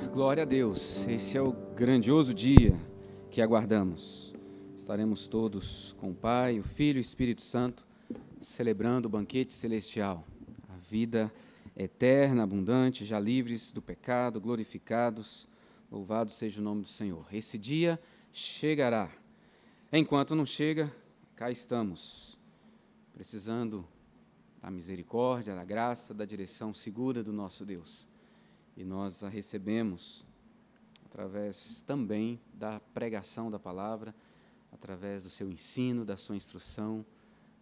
glória a Deus. Esse é o grandioso dia que aguardamos. Estaremos todos com o Pai, o Filho e o Espírito Santo, celebrando o banquete celestial, a vida eterna, abundante, já livres do pecado, glorificados. Louvado seja o nome do Senhor. Esse dia chegará. Enquanto não chega, cá estamos, precisando da misericórdia, da graça, da direção segura do nosso Deus. E nós a recebemos através também da pregação da palavra, através do seu ensino, da sua instrução,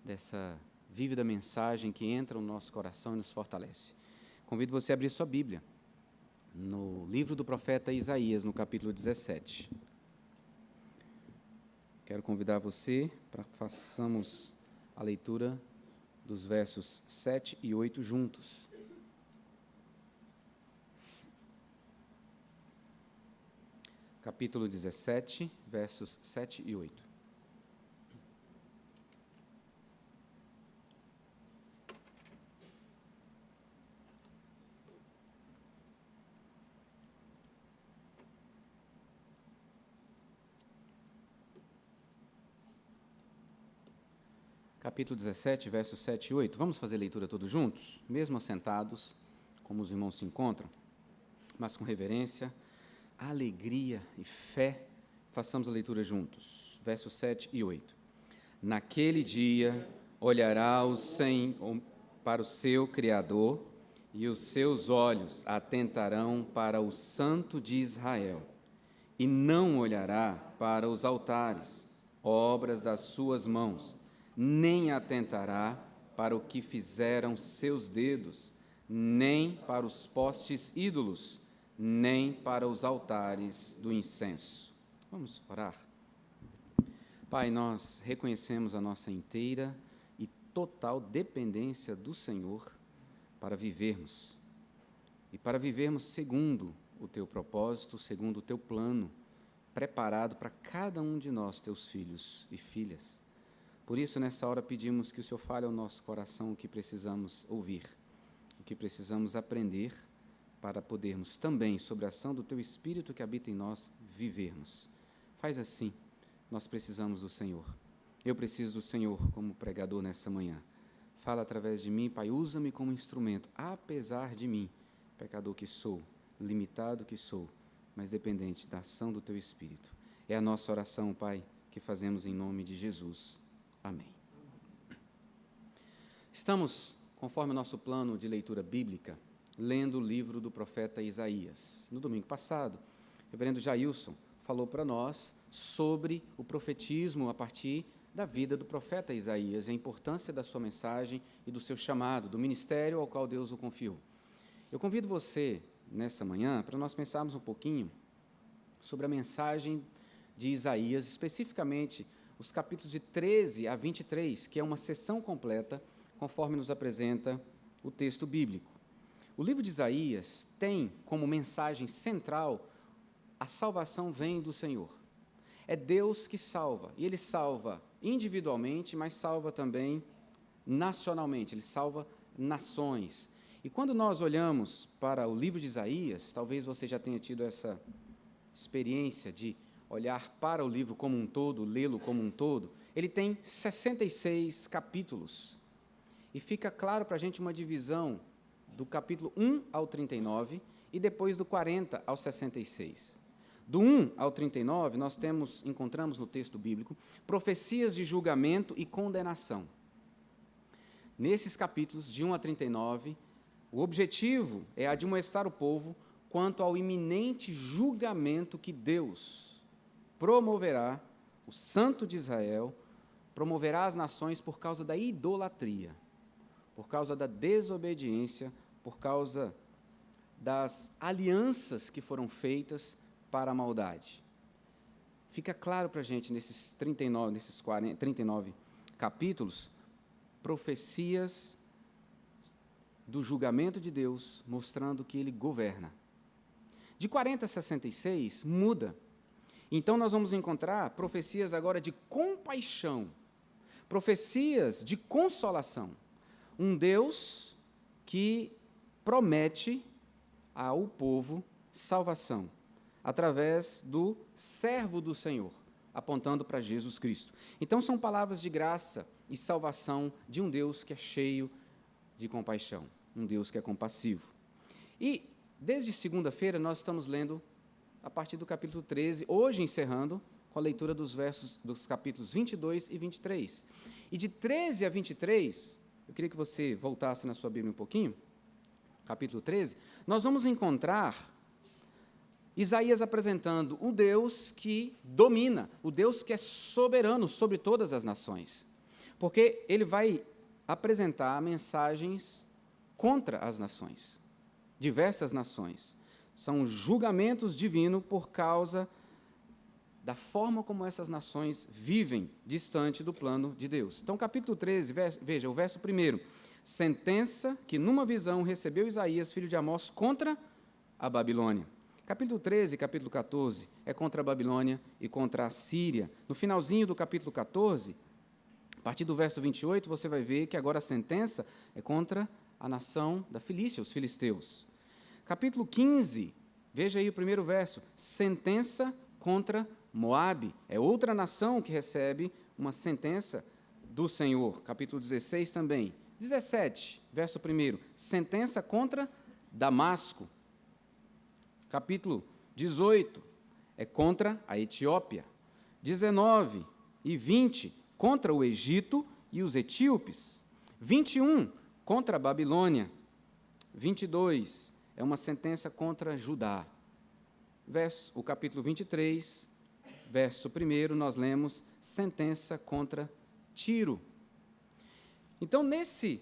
dessa vívida mensagem que entra no nosso coração e nos fortalece. Convido você a abrir sua Bíblia no livro do profeta Isaías, no capítulo 17. Quero convidar você para que façamos a leitura dos versos 7 e 8 juntos. Capítulo 17, versos 7 e 8. Capítulo 17, versos 7 e 8. Vamos fazer a leitura todos juntos? Mesmo assentados, como os irmãos se encontram, mas com reverência, alegria e fé, façamos a leitura juntos. Versos 7 e 8. Naquele dia olhará o Senhor para o seu Criador, e os seus olhos atentarão para o Santo de Israel, e não olhará para os altares, obras das suas mãos, nem atentará para o que fizeram seus dedos, nem para os postes ídolos, nem para os altares do incenso. Vamos orar. Pai, nós reconhecemos a nossa inteira e total dependência do Senhor para vivermos. E para vivermos segundo o Teu propósito, segundo o Teu plano, preparado para cada um de nós, Teus filhos e filhas. Por isso, nessa hora, pedimos que o Senhor fale ao nosso coração o que precisamos ouvir, o que precisamos aprender, para podermos também, sob a ação do Teu Espírito que habita em nós, vivermos. Faz assim, nós precisamos do Senhor. Eu preciso do Senhor como pregador nessa manhã. Fala através de mim, Pai, usa-me como instrumento, apesar de mim, pecador que sou, limitado que sou, mas dependente da ação do Teu Espírito. É a nossa oração, Pai, que fazemos em nome de Jesus. Amém. Estamos, conforme o nosso plano de leitura bíblica, lendo o livro do profeta Isaías. No domingo passado, o reverendo Jailson falou para nós sobre o profetismo a partir da vida do profeta Isaías, a importância da sua mensagem e do seu chamado, do ministério ao qual Deus o confiou. Eu convido você, nessa manhã, para nós pensarmos um pouquinho sobre a mensagem de Isaías, especificamente os capítulos de 13 a 23, que é uma sessão completa, conforme nos apresenta o texto bíblico. O livro de Isaías tem como mensagem central a salvação vem do Senhor. É Deus que salva, e Ele salva individualmente, mas salva também nacionalmente, Ele salva nações. E quando nós olhamos para o livro de Isaías, talvez você já tenha tido essa experiência de olhar para o livro como um todo, lê-lo como um todo, ele tem 66 capítulos. E fica claro para a gente uma divisão do capítulo 1 ao 39 e depois do 40 ao 66. Do 1 ao 39, nós encontramos no texto bíblico profecias de julgamento e condenação. Nesses capítulos, de 1 a 39, o objetivo é admoestar o povo quanto ao iminente julgamento que Deus promoverá, o Santo de Israel, promoverá as nações por causa da idolatria, por causa da desobediência, por causa das alianças que foram feitas para a maldade. Fica claro para a gente, nesses 39 capítulos, profecias do julgamento de Deus, mostrando que Ele governa. De 40 a 66, muda. Então, nós vamos encontrar profecias agora de compaixão, profecias de consolação. Um Deus que promete ao povo salvação através do servo do Senhor, apontando para Jesus Cristo. Então, são palavras de graça e salvação de um Deus que é cheio de compaixão, um Deus que é compassivo. E, desde segunda-feira, nós estamos lendo a partir do capítulo 13, hoje encerrando com a leitura dos capítulos 22 e 23. E de 13 a 23, eu queria que você voltasse na sua Bíblia um pouquinho, capítulo 13, nós vamos encontrar Isaías apresentando o Deus que domina, o Deus que é soberano sobre todas as nações. Porque ele vai apresentar mensagens contra as nações, diversas nações. São julgamentos divinos por causa da forma como essas nações vivem distante do plano de Deus. Então, capítulo 13, veja, o verso 1. Sentença que numa visão recebeu Isaías, filho de Amós, contra a Babilônia. Capítulo 13 e capítulo 14 é contra a Babilônia e contra a Síria. No finalzinho do capítulo 14, a partir do verso 28, você vai ver que agora a sentença é contra a nação da Filístia, os filisteus. Capítulo 15, veja aí o primeiro verso, sentença contra Moabe, é outra nação que recebe uma sentença do Senhor. Capítulo 16 também. 17, verso 1, sentença contra Damasco. Capítulo 18 é contra a Etiópia. 19 e 20, contra o Egito e os etíopes. 21, contra a Babilônia. 22, é uma sentença contra Judá. O capítulo 23, verso 1, nós lemos sentença contra Tiro. Então, nesse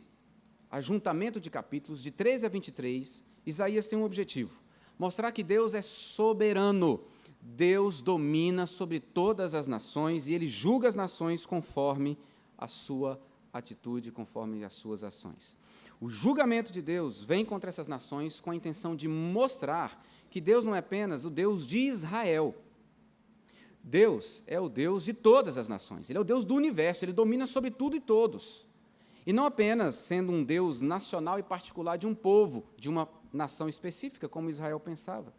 ajuntamento de capítulos, de 13 a 23, Isaías tem um objetivo: mostrar que Deus é soberano. Deus domina sobre todas as nações e Ele julga as nações conforme a sua atitude, conforme as suas ações. O julgamento de Deus vem contra essas nações com a intenção de mostrar que Deus não é apenas o Deus de Israel. Deus é o Deus de todas as nações. Ele é o Deus do universo, Ele domina sobre tudo e todos. E não apenas sendo um Deus nacional e particular de um povo, de uma nação específica, como Israel pensava.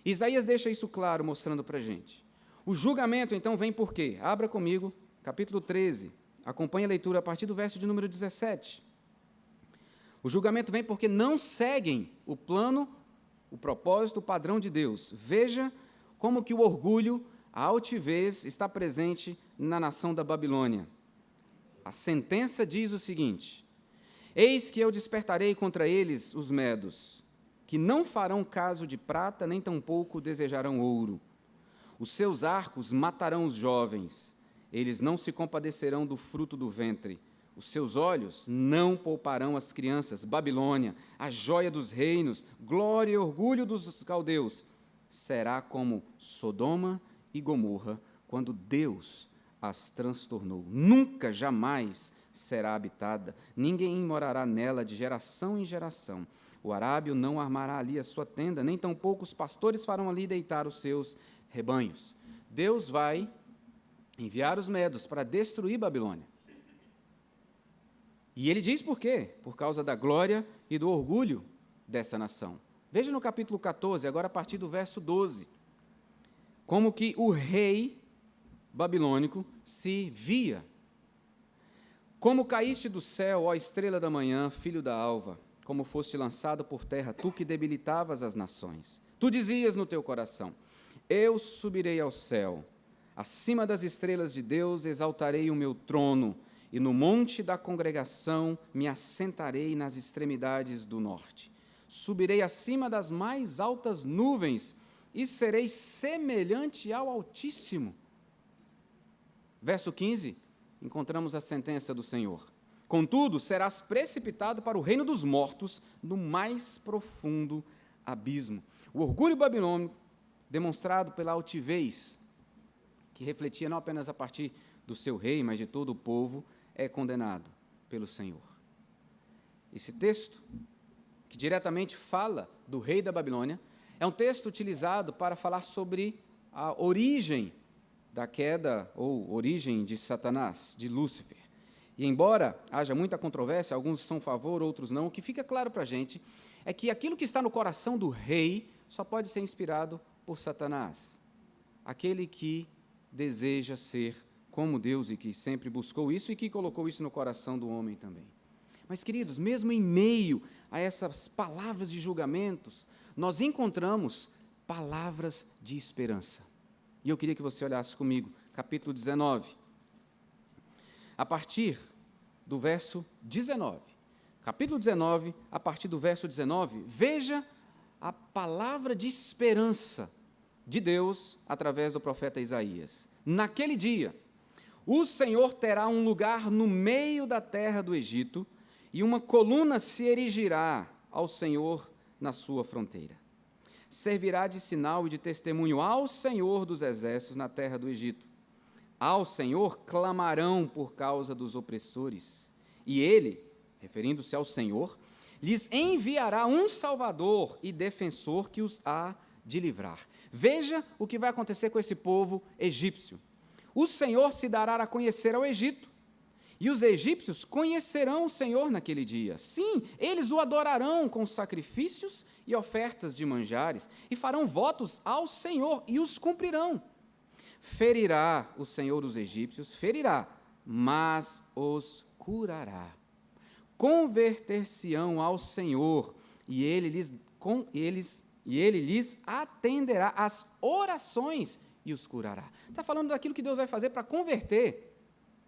Isaías deixa isso claro, mostrando para a gente. O julgamento, então, vem por quê? Abra comigo, capítulo 13. Acompanhe a leitura a partir do verso de número 17. O julgamento vem porque não seguem o plano, o propósito, o padrão de Deus. Veja como que o orgulho, a altivez está presente na nação da Babilônia. A sentença diz o seguinte: eis que eu despertarei contra eles os medos, que não farão caso de prata, nem tampouco desejarão ouro. Os seus arcos matarão os jovens, eles não se compadecerão do fruto do ventre. Os seus olhos não pouparão as crianças. Babilônia, a joia dos reinos, glória e orgulho dos caldeus, será como Sodoma e Gomorra, quando Deus as transtornou. Nunca, jamais será habitada. Ninguém morará nela de geração em geração. O arábio não armará ali a sua tenda, nem tampouco os pastores farão ali deitar os seus rebanhos. Deus vai enviar os medos para destruir Babilônia. E ele diz por quê? Por causa da glória e do orgulho dessa nação. Veja no capítulo 14, agora a partir do verso 12, como que o rei babilônico se via. Como caíste do céu, ó estrela da manhã, filho da alva, como foste lançado por terra, tu que debilitavas as nações. Tu dizias no teu coração: eu subirei ao céu, acima das estrelas de Deus exaltarei o meu trono, e no monte da congregação me assentarei nas extremidades do norte. Subirei acima das mais altas nuvens e serei semelhante ao Altíssimo. Verso 15, encontramos a sentença do Senhor. Contudo, serás precipitado para o reino dos mortos, no mais profundo abismo. O orgulho babilônico, demonstrado pela altivez, que refletia não apenas a partir do seu rei, mas de todo o povo, é condenado pelo Senhor. Esse texto, que diretamente fala do rei da Babilônia, é um texto utilizado para falar sobre a origem da queda ou origem de Satanás, de Lúcifer. E embora haja muita controvérsia, alguns são a favor, outros não, o que fica claro para a gente é que aquilo que está no coração do rei só pode ser inspirado por Satanás, aquele que deseja ser como Deus e que sempre buscou isso e que colocou isso no coração do homem também. Mas, queridos, mesmo em meio a essas palavras de julgamentos, nós encontramos palavras de esperança. E eu queria que você olhasse comigo, capítulo 19, a partir do verso 19. Capítulo 19, a partir do verso 19, veja a palavra de esperança de Deus através do profeta Isaías. Naquele dia, o Senhor terá um lugar no meio da terra do Egito, e uma coluna se erigirá ao Senhor na sua fronteira. Servirá de sinal e de testemunho ao Senhor dos exércitos na terra do Egito. Ao Senhor clamarão por causa dos opressores, e Ele, referindo-se ao Senhor, lhes enviará um Salvador e defensor que os há de livrar. Veja o que vai acontecer com esse povo egípcio. O Senhor se dará a conhecer ao Egito, e os egípcios conhecerão o Senhor naquele dia. Sim, eles o adorarão com sacrifícios e ofertas de manjares, e farão votos ao Senhor, e os cumprirão. Ferirá o Senhor os egípcios, ferirá, mas os curará. Converter-se-ão ao Senhor, e ele lhes atenderá às orações e os curará. Está falando daquilo que Deus vai fazer para converter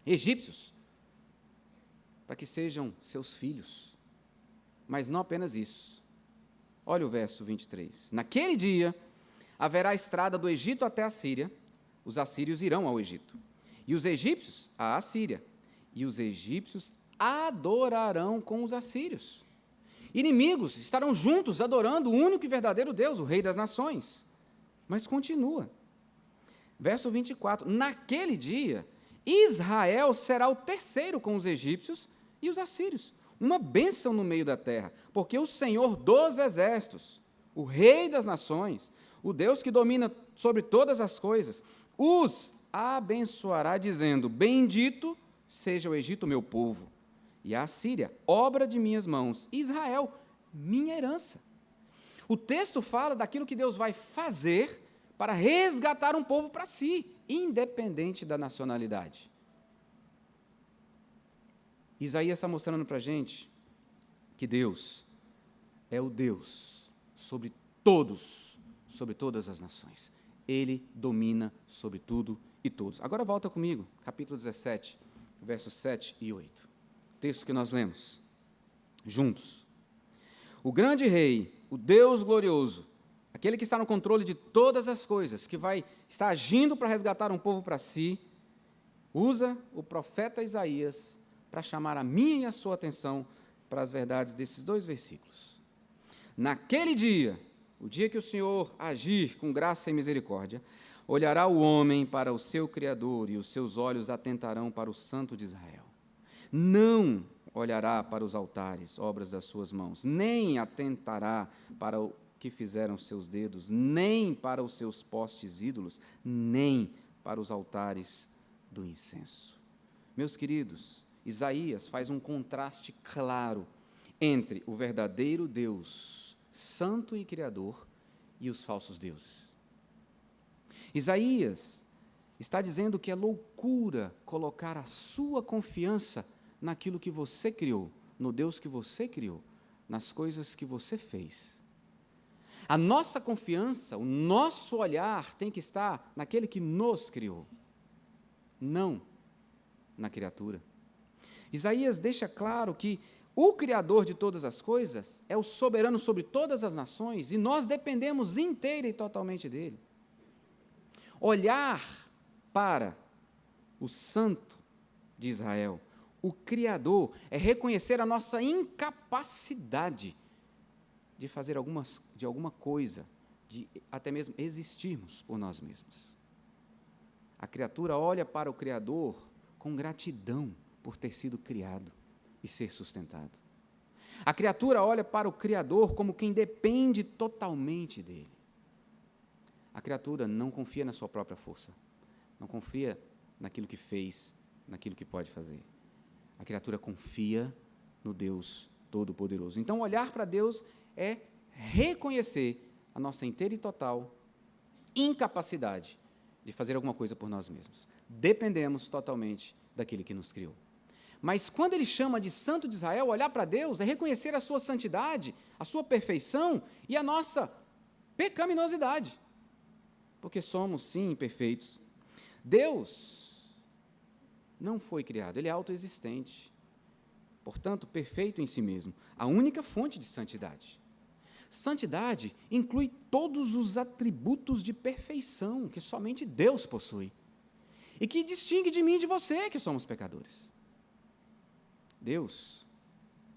egípcios, para que sejam seus filhos. Mas não apenas isso. Olha o verso 23. Naquele dia haverá estrada do Egito até a Síria, os assírios irão ao Egito, e os egípcios à Assíria, e os egípcios adorarão com os assírios. Inimigos estarão juntos adorando o único e verdadeiro Deus, o Rei das Nações. Mas continua. Verso 24. Naquele dia, Israel será o terceiro com os egípcios e os assírios, uma bênção no meio da terra, porque o Senhor dos exércitos, o Rei das Nações, o Deus que domina sobre todas as coisas, os abençoará, dizendo: bendito seja o Egito, meu povo, e a Assíria, obra de minhas mãos, e Israel, minha herança. O texto fala daquilo que Deus vai fazer para resgatar um povo para si, independente da nacionalidade. Isaías está mostrando para a gente que Deus é o Deus sobre todos, sobre todas as nações. Ele domina sobre tudo e todos. Agora volta comigo, capítulo 17, versos 7 e 8. Texto que nós lemos juntos. O grande rei, o Deus glorioso, aquele que está no controle de todas as coisas, que vai estar agindo para resgatar um povo para si, usa o profeta Isaías para chamar a minha e a sua atenção para as verdades desses dois versículos. Naquele dia, o dia que o Senhor agir com graça e misericórdia, olhará o homem para o seu Criador e os seus olhos atentarão para o Santo de Israel. Não olhará para os altares, obras das suas mãos, nem atentará para o que fizeram seus dedos, nem para os seus postes ídolos, nem para os altares do incenso. Meus queridos, Isaías faz um contraste claro entre o verdadeiro Deus, santo e criador, e os falsos deuses. Isaías está dizendo que é loucura colocar a sua confiança naquilo que você criou, no Deus que você criou, nas coisas que você fez. A nossa confiança, o nosso olhar tem que estar naquele que nos criou, não na criatura. Isaías deixa claro que o Criador de todas as coisas é o soberano sobre todas as nações e nós dependemos inteira e totalmente dele. Olhar para o Santo de Israel, o Criador, é reconhecer a nossa incapacidade de fazer alguma coisa, de até mesmo existirmos por nós mesmos. A criatura olha para o Criador com gratidão por ter sido criado e ser sustentado. A criatura olha para o Criador como quem depende totalmente dele. A criatura não confia na sua própria força, não confia naquilo que fez, naquilo que pode fazer. A criatura confia no Deus Todo-Poderoso. Então, olhar para Deus é reconhecer a nossa inteira e total incapacidade de fazer alguma coisa por nós mesmos. Dependemos totalmente daquele que nos criou. Mas quando ele chama de Santo de Israel, olhar para Deus é reconhecer a sua santidade, a sua perfeição e a nossa pecaminosidade. Porque somos, sim, imperfeitos. Deus não foi criado, ele é autoexistente. Portanto, perfeito em si mesmo, a única fonte de santidade. Santidade inclui todos os atributos de perfeição que somente Deus possui e que distingue de mim e de você, que somos pecadores. Deus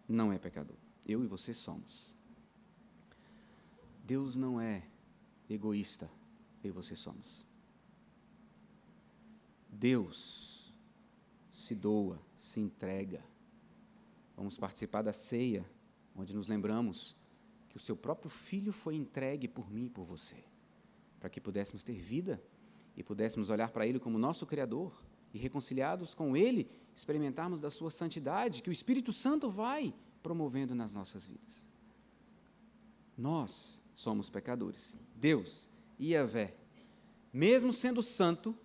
não é pecador, eu e você somos. Deus não é egoísta, eu e você somos. Deus se doa, se entrega. Vamos participar da ceia, onde nos lembramos que o seu próprio Filho foi entregue por mim e por você, para que pudéssemos ter vida e pudéssemos olhar para Ele como nosso Criador e, reconciliados com Ele, experimentarmos da sua santidade, que o Espírito Santo vai promovendo nas nossas vidas. Nós somos pecadores. Deus, Yahvé, mesmo sendo santo,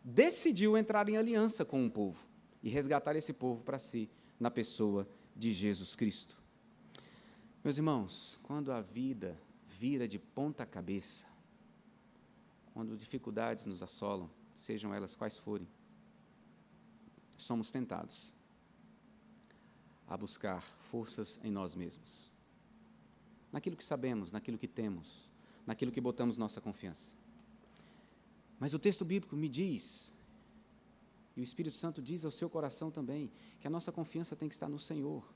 decidiu entrar em aliança com um povo e resgatar esse povo para si, na pessoa de Jesus Cristo. Meus irmãos, quando a vida vira de ponta cabeça, quando dificuldades nos assolam, sejam elas quais forem, somos tentados a buscar forças em nós mesmos, naquilo que sabemos, naquilo que temos, naquilo que botamos nossa confiança. Mas o texto bíblico me diz, e o Espírito Santo diz ao seu coração também, que a nossa confiança tem que estar no Senhor,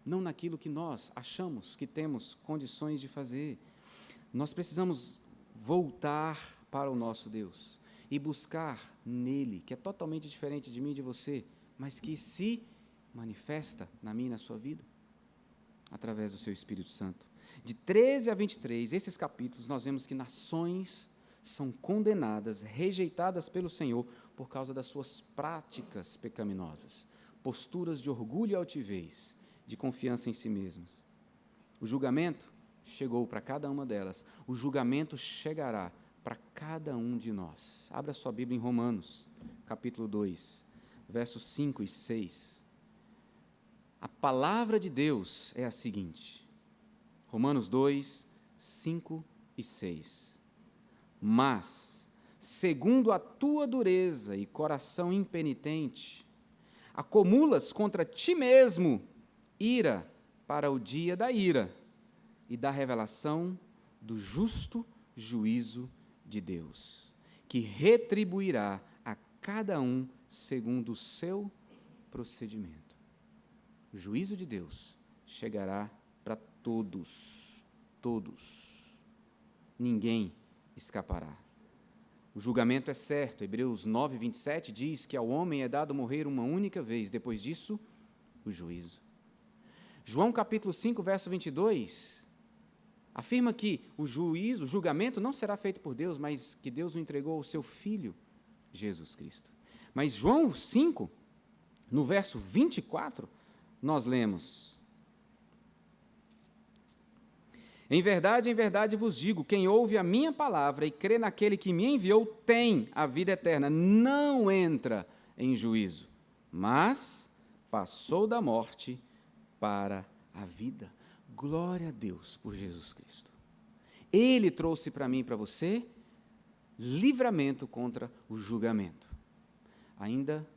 não naquilo que nós achamos que temos condições de fazer. Nós precisamos voltar para o nosso Deus e buscar nele, que é totalmente diferente de mim e de você, mas que se manifesta na minha e na sua vida, através do seu Espírito Santo. De 13 a 23, esses capítulos, nós vemos que nações são condenadas, rejeitadas pelo Senhor por causa das suas práticas pecaminosas, posturas de orgulho e altivez, de confiança em si mesmas. O julgamento chegou para cada uma delas, o julgamento chegará para cada um de nós. Abra sua Bíblia em Romanos, capítulo 2, versos 5 e 6. A palavra de Deus é a seguinte, Romanos 2, 5 e 6. Mas, segundo a tua dureza e coração impenitente, acumulas contra ti mesmo ira para o dia da ira e da revelação do justo juízo de Deus, que retribuirá a cada um segundo o seu procedimento. O juízo de Deus chegará para todos, todos. Ninguém escapará. O julgamento é certo. Hebreus 9, 27 diz que ao homem é dado morrer uma única vez, depois disso, o juízo. João capítulo 5, verso 22, afirma que o juízo, o julgamento não será feito por Deus, mas que Deus o entregou ao seu Filho, Jesus Cristo. Mas João 5, no verso 24, nós lemos: em verdade vos digo, quem ouve a minha palavra e crê naquele que me enviou tem a vida eterna, não entra em juízo, mas passou da morte para a vida. Glória a Deus por Jesus Cristo. Ele trouxe para mim e para você livramento contra o julgamento. Ainda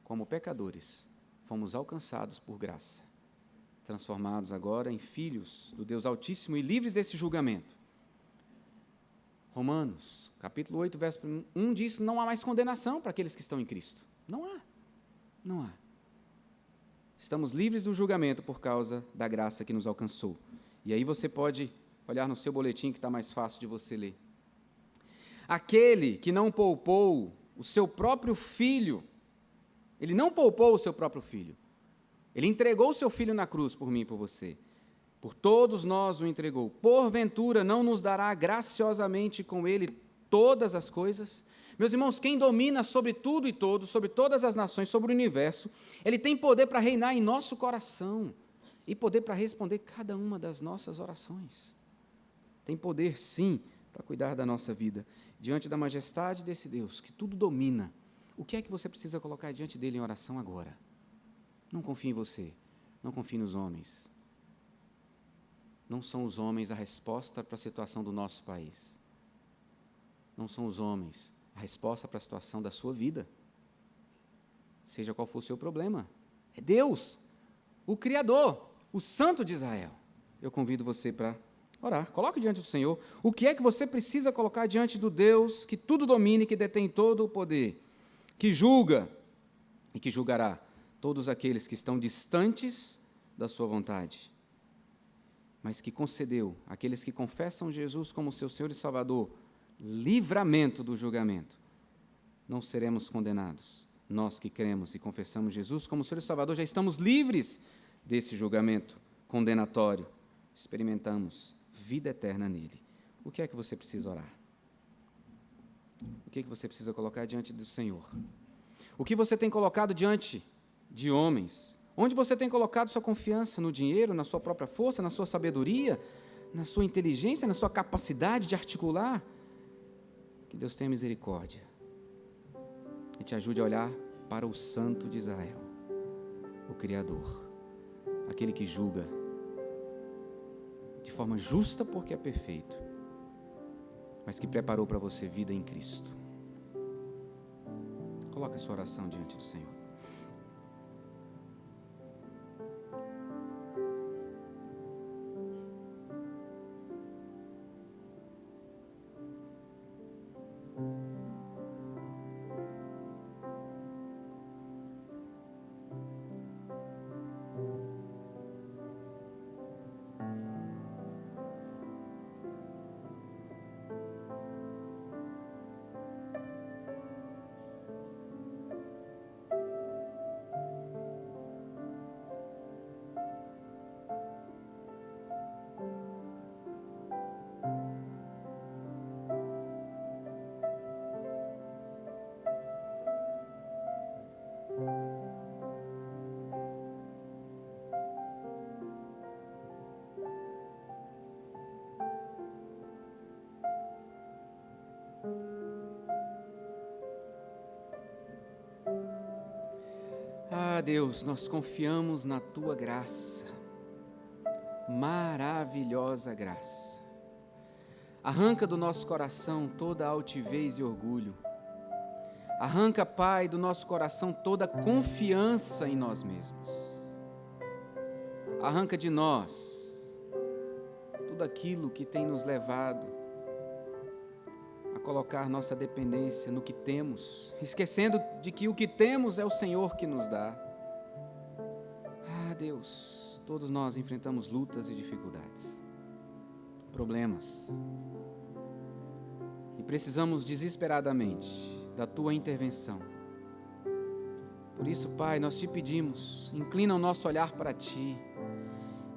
como pecadores, fomos alcançados por graça, transformados agora em filhos do Deus Altíssimo e livres desse julgamento. Romanos, capítulo 8, verso 1 diz: não há mais condenação para aqueles que estão em Cristo. Não há. Não há. Estamos livres do julgamento por causa da graça que nos alcançou. E aí você pode olhar no seu boletim, que está mais fácil de você ler. Aquele que não poupou o seu próprio filho, ele não poupou o seu próprio filho, ele entregou o seu filho na cruz por mim e por você. Por todos nós o entregou. Porventura não nos dará graciosamente com ele todas as coisas? Meus irmãos, quem domina sobre tudo e todos, sobre todas as nações, sobre o universo, ele tem poder para reinar em nosso coração e poder para responder cada uma das nossas orações. tem poder, sim, para cuidar da nossa vida. Diante da majestade desse Deus, que tudo domina, o que é que você precisa colocar diante dele em oração agora? Não confie em você, não confie nos homens. Não são os homens a resposta para a situação do nosso país. Não são os homens a resposta para a situação da sua vida. Seja qual for o seu problema. É Deus, o Criador, o Santo de Israel. Eu convido você para orar. Coloque diante do Senhor o que é que você precisa colocar diante do Deus que tudo domina e que detém todo o poder, que julga e que julgará todos aqueles que estão distantes da sua vontade, mas que concedeu àqueles que confessam Jesus como seu Senhor e Salvador livramento do julgamento. Não seremos condenados. Nós que cremos e confessamos Jesus como Senhor e Salvador já estamos livres desse julgamento condenatório. Experimentamos vida eterna nele. O que é que você precisa orar? O que é que você precisa colocar diante do Senhor? O que você tem colocado diante de homens? Onde você tem colocado sua confiança? No dinheiro, na sua própria força, na sua sabedoria, na sua inteligência, na sua capacidade de articular? Que Deus tenha misericórdia e te ajude a olhar para o Santo de Israel, o Criador, aquele que julga de forma justa porque é perfeito, mas que preparou para você vida em Cristo. Coloque a sua oração diante do Senhor. Ah, Deus, nós confiamos na Tua graça, maravilhosa graça. Arranca do nosso coração toda altivez e orgulho. Arranca, Pai, do nosso coração toda confiança em nós mesmos. Arranca de nós tudo aquilo que tem nos levado a colocar nossa dependência no que temos, esquecendo de que o que temos é o Senhor que nos dá. Ah, Deus, todos nós enfrentamos lutas e dificuldades, problemas, e precisamos desesperadamente da Tua intervenção. Por isso, Pai, nós te pedimos, inclina o nosso olhar para Ti,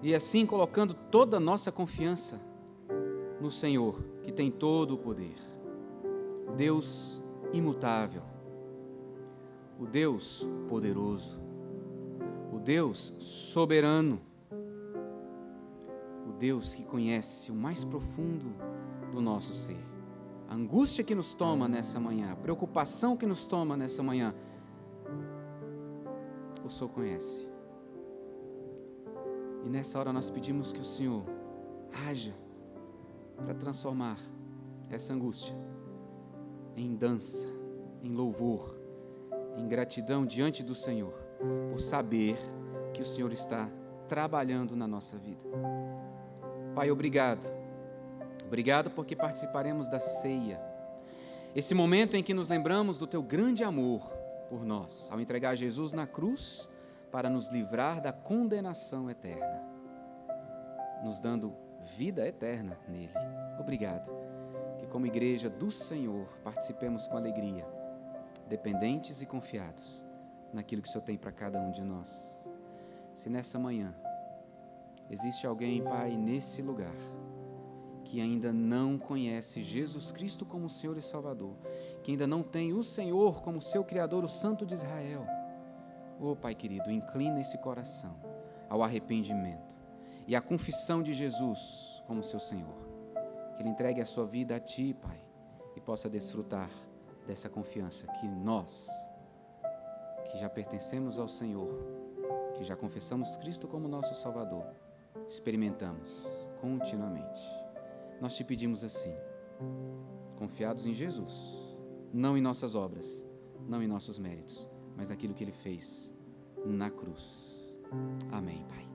e assim colocando toda a nossa confiança no Senhor, que tem todo o poder, o Deus imutável, o Deus poderoso, o Deus soberano, o Deus que conhece o mais profundo do nosso ser. A angústia que nos toma nessa manhã, a preocupação que nos toma nessa manhã, o Senhor conhece. E nessa hora nós pedimos que o Senhor haja para transformar essa angústia em dança, em louvor, em gratidão diante do Senhor, por saber que o Senhor está trabalhando na nossa vida. Pai, obrigado. Obrigado porque participaremos da ceia, esse momento em que nos lembramos do Teu grande amor por nós, ao entregar Jesus na cruz para nos livrar da condenação eterna, nos dando vida eterna nele. Obrigado, que como igreja do Senhor participemos com alegria, dependentes e confiados naquilo que o Senhor tem para cada um de nós. Se nessa manhã existe alguém, Pai, nesse lugar, que ainda não conhece Jesus Cristo como Senhor e Salvador, que ainda não tem o Senhor como seu Criador, o Santo de Israel, oh Pai querido, inclina esse coração ao arrependimento e à confissão de Jesus como seu Senhor. que ele entregue a sua vida a Ti, Pai, e possa desfrutar dessa confiança que nós, que já pertencemos ao Senhor, que já confessamos Cristo como nosso Salvador, experimentamos continuamente. Nós Te pedimos assim, confiados em Jesus, não em nossas obras, não em nossos méritos, mas naquilo que Ele fez na cruz. Amém, Pai.